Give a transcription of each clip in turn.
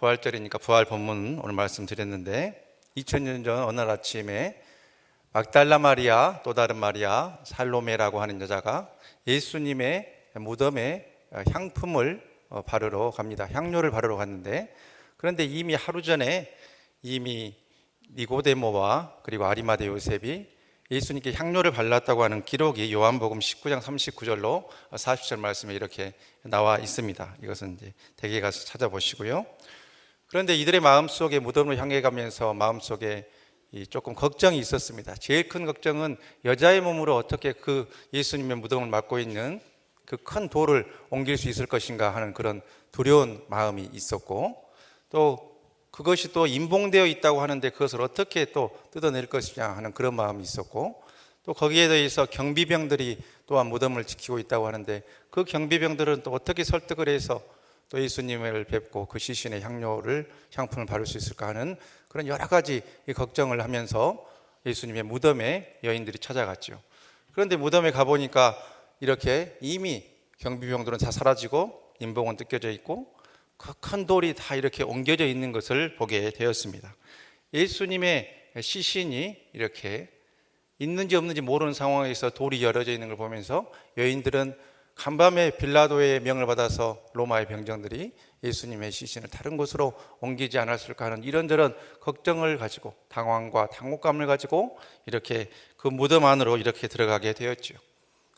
부활절이니까 부활 본문 오늘 말씀드렸는데 2000년 전 어느 아침에 막달라 마리아, 또 다른 마리아, 살로메라고 하는 여자가 예수님의 무덤에 향품을 바르러 갑니다. 향료를 바르러 갔는데, 그런데 이미 하루 전에 이미 니고데모와 그리고 아리마대 요셉이 예수님께 향료를 발랐다고 하는 기록이 요한복음 19장 39절로 40절 말씀에 이렇게 나와 있습니다. 이것은 이제 댁에 가서 찾아보시고요. 그런데 이들의 마음속에 무덤을 향해 가면서 마음속에 조금 걱정이 있었습니다. 제일 큰 걱정은 여자의 몸으로 어떻게 그 예수님의 무덤을 맡고 있는 그 큰 돌을 옮길 수 있을 것인가 하는 그런 두려운 마음이 있었고, 또 그것이 또 임봉되어 있다고 하는데 그것을 어떻게 또 뜯어낼 것이냐 하는 그런 마음이 있었고, 또 거기에 대해서 경비병들이 또한 무덤을 지키고 있다고 하는데 그 경비병들은 또 어떻게 설득을 해서 또 예수님을 뵙고 그 시신의 향품을 바를 수 있을까 하는 그런 여러 가지 걱정을 하면서 예수님의 무덤에 여인들이 찾아갔죠. 그런데 무덤에 가보니까 이렇게 이미 경비병들은 다 사라지고 임봉은 뜯겨져 있고 그 큰 돌이 다 이렇게 옮겨져 있는 것을 보게 되었습니다. 예수님의 시신이 이렇게 있는지 없는지 모르는 상황에서 돌이 열어져 있는 걸 보면서 여인들은 간밤에 빌라도의 명을 받아서 로마의 병정들이 예수님의 시신을 다른 곳으로 옮기지 않았을까 하는 이런저런 걱정을 가지고 당황과 당혹감을 가지고 이렇게 그 무덤 안으로 이렇게 들어가게 되었죠.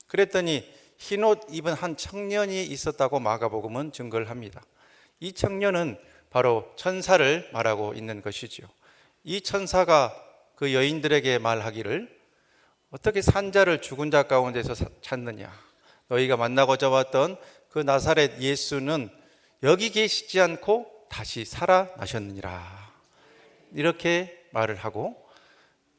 그랬더니 흰옷 입은 한 청년이 있었다고 마가복음은 증거를 합니다. 이 청년은 바로 천사를 말하고 있는 것이지요. 이 천사가 그 여인들에게 말하기를 어떻게 산자를 죽은 자 가운데서 찾느냐, 너희가 만나고자 왔던 그 나사렛 예수는 여기 계시지 않고 다시 살아나셨느니라, 이렇게 말을 하고,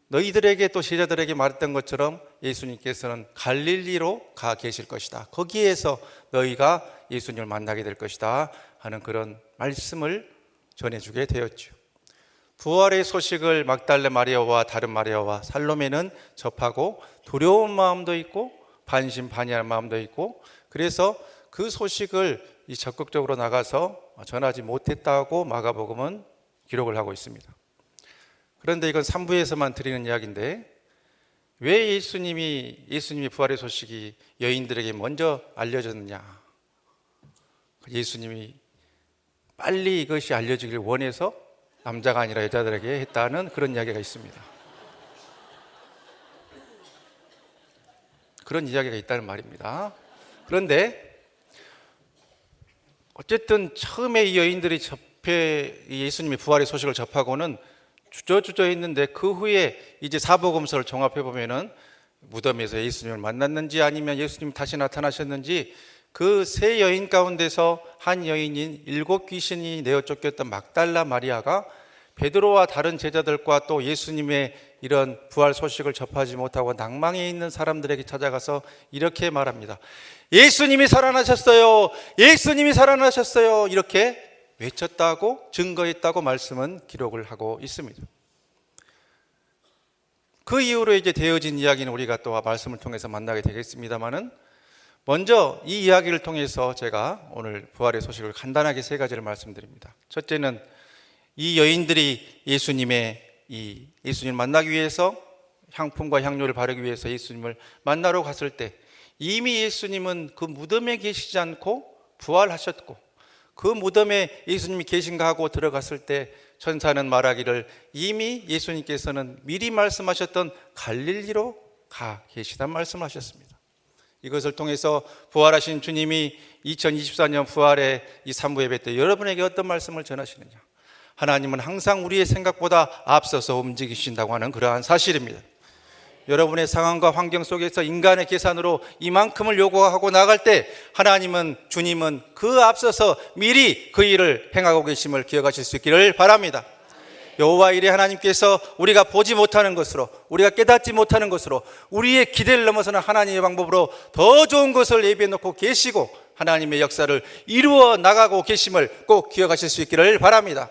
너희들에게 또 제자들에게 말했던 것처럼 예수님께서는 갈릴리로 가 계실 것이다, 거기에서 너희가 예수님을 만나게 될 것이다 하는 그런 말씀을 전해주게 되었죠. 부활의 소식을 막달라 마리아와 다른 마리아와 살로메는 접하고 두려운 마음도 있고 반신반의할 마음도 있고, 그래서 그 소식을 적극적으로 나가서 전하지 못했다고 마가복음은 기록을 하고 있습니다. 그런데 이건 3부에서만 드리는 이야기인데, 왜 예수님이 부활의 소식이 여인들에게 먼저 알려졌느냐? 예수님이 빨리 이것이 알려지길 원해서 남자가 아니라 여자들에게 했다는 그런 이야기가 있습니다. 그런 이야기가 있다는 말입니다. 그런데 어쨌든 처음에 이 여인들이 예수님의 부활의 소식을 접하고는 주저주저 했는데, 그 후에 이제 사복음서를 종합해 보면은 무덤에서 예수님을 만났는지 아니면 예수님이 다시 나타나셨는지 그 세 여인 가운데서 한 여인인 7 귀신이 내어 쫓겼던 막달라 마리아가 베드로와 다른 제자들과 또 예수님의 이런 부활 소식을 접하지 못하고 낭망에 있는 사람들에게 찾아가서 이렇게 말합니다. 예수님이 살아나셨어요, 예수님이 살아나셨어요, 이렇게 외쳤다고 증거했다고 말씀은 기록을 하고 있습니다. 그 이후로 이제 되어진 이야기는 우리가 또 말씀을 통해서 만나게 되겠습니다만은, 먼저 이 이야기를 통해서 제가 오늘 부활의 소식을 간단하게 3가지를 말씀드립니다. 첫째는 이 여인들이 예수님을 만나기 위해서 향품과 향료를 바르기 위해서 예수님을 만나러 갔을 때 이미 예수님은 그 무덤에 계시지 않고 부활하셨고, 그 무덤에 예수님이 계신가 하고 들어갔을 때 천사는 말하기를 이미 예수님께서는 미리 말씀하셨던 갈릴리로 가 계시단 말씀하셨습니다. 이것을 통해서 부활하신 주님이 2024년 부활의 이 3부 예배 때 여러분에게 어떤 말씀을 전하시느냐? 하나님은 항상 우리의 생각보다 앞서서 움직이신다고 하는 그러한 사실입니다. 여러분의 상황과 환경 속에서 인간의 계산으로 이만큼을 요구하고 나갈 때 주님은 그 앞서서 미리 그 일을 행하고 계심을 기억하실 수 있기를 바랍니다. 여호와 일에 하나님께서 우리가 보지 못하는 것으로, 우리가 깨닫지 못하는 것으로, 우리의 기대를 넘어서는 하나님의 방법으로 더 좋은 것을 예비해 놓고 계시고 하나님의 역사를 이루어 나가고 계심을 꼭 기억하실 수 있기를 바랍니다.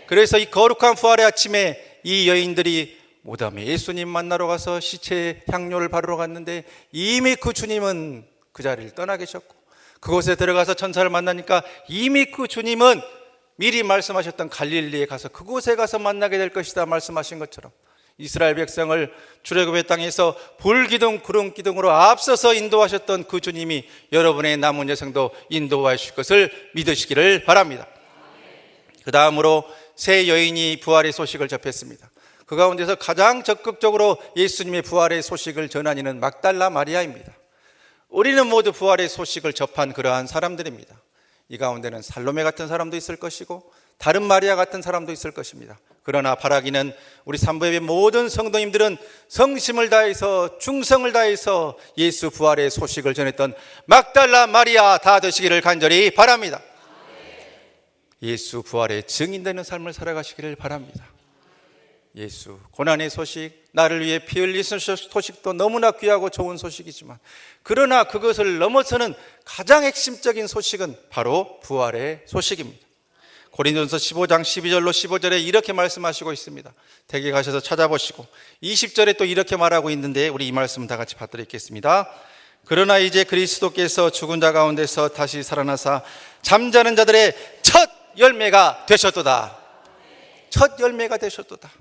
그래서 이 거룩한 부활의 아침에 이 여인들이 무덤에 예수님 만나러 가서 시체에 향료를 바르러 갔는데 이미 그 주님은 그 자리를 떠나 계셨고, 그곳에 들어가서 천사를 만나니까 이미 그 주님은 미리 말씀하셨던 갈릴리에 가서 그곳에 가서 만나게 될 것이다 말씀하신 것처럼 이스라엘 백성을 출애굽의 땅에서 불기둥 구름기둥으로 앞서서 인도하셨던 그 주님이 여러분의 남은 여생도 인도하실 시 것을 믿으시기를 바랍니다. 그 다음으로 세 여인이 부활의 소식을 접했습니다. 그 가운데서 가장 적극적으로 예수님의 부활의 소식을 전한 이는 막달라 마리아입니다. 우리는 모두 부활의 소식을 접한 그러한 사람들입니다. 이 가운데는 살로메 같은 사람도 있을 것이고 다른 마리아 같은 사람도 있을 것입니다. 그러나 바라기는 우리 산부예배 모든 성도님들은 성심을 다해서 충성을 다해서 예수 부활의 소식을 전했던 막달라 마리아 다 되시기를 간절히 바랍니다. 예수 부활의 증인되는 삶을 살아가시기를 바랍니다. 예수 고난의 소식, 나를 위해 피 흘리신 소식도 너무나 귀하고 좋은 소식이지만 그러나 그것을 넘어서는 가장 핵심적인 소식은 바로 부활의 소식입니다. 고린도전서 15장 12절로 15절에 이렇게 말씀하시고 있습니다. 댁에 가셔서 찾아보시고 20절에 또 이렇게 말하고 있는데 우리 이 말씀 다 같이 받들어 읽겠습니다. 그러나 이제 그리스도께서 죽은 자 가운데서 다시 살아나사 잠자는 자들의 첫 열매가 되셨도다. 첫 열매가 되셨도다.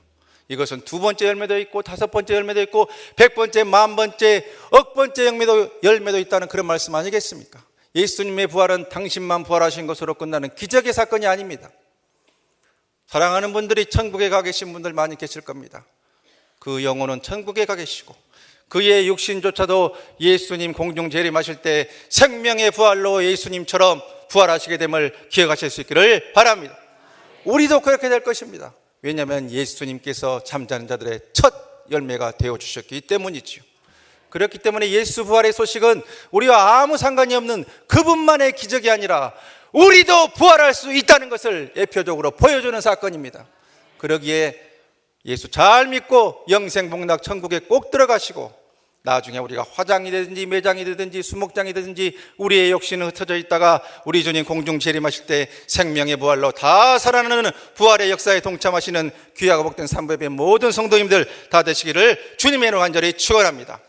이것은 두 번째 열매도 있고 다섯 번째 열매도 있고 100번째, 10,000번째, 억번째 열매도 있다는 그런 말씀 아니겠습니까? 예수님의 부활은 당신만 부활하신 것으로 끝나는 기적의 사건이 아닙니다. 사랑하는 분들이 천국에 가 계신 분들 많이 계실 겁니다. 그 영혼은 천국에 가 계시고 그의 육신조차도 예수님 공중 재림하실 때 생명의 부활로 예수님처럼 부활하시게 됨을 기억하실 수 있기를 바랍니다. 우리도 그렇게 될 것입니다. 왜냐하면 예수님께서 잠자는 자들의 첫 열매가 되어주셨기 때문이지요. 그렇기 때문에 예수 부활의 소식은 우리와 아무 상관이 없는 그분만의 기적이 아니라 우리도 부활할 수 있다는 것을 예표적으로 보여주는 사건입니다. 그러기에 예수 잘 믿고 영생복락 천국에 꼭 들어가시고 나중에 우리가 화장이 되든지 매장이 되든지 수목장이 되든지 우리의 욕심은 흩어져 있다가 우리 주님 공중 재림하실 때 생명의 부활로 다 살아나는 부활의 역사에 동참하시는 귀하고 복된 산부예배 모든 성도님들 다 되시기를 주님의 이름으로 간절히 축원합니다.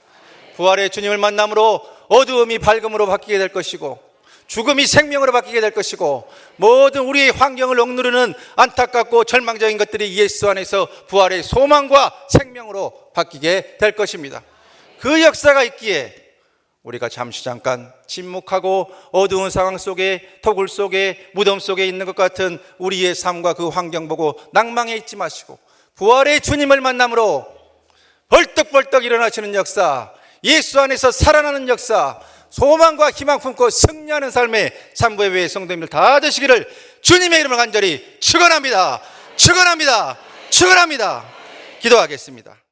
부활의 주님을 만남으로 어두움이 밝음으로 바뀌게 될 것이고 죽음이 생명으로 바뀌게 될 것이고 모든 우리의 환경을 억누르는 안타깝고 절망적인 것들이 예수 안에서 부활의 소망과 생명으로 바뀌게 될 것입니다. 그 역사가 있기에 우리가 잠깐 침묵하고 어두운 상황 속에 토굴 속에 무덤 속에 있는 것 같은 우리의 삶과 그 환경 보고 낭망해 있지 마시고 부활의 주님을 만남으로 벌떡벌떡 일어나시는 역사, 예수 안에서 살아나는 역사, 소망과 희망 품고 승리하는 삶의 산부예배 성도님들 다 되시기를 주님의 이름을 간절히 축원합니다. 축원합니다. 축원합니다. 기도하겠습니다.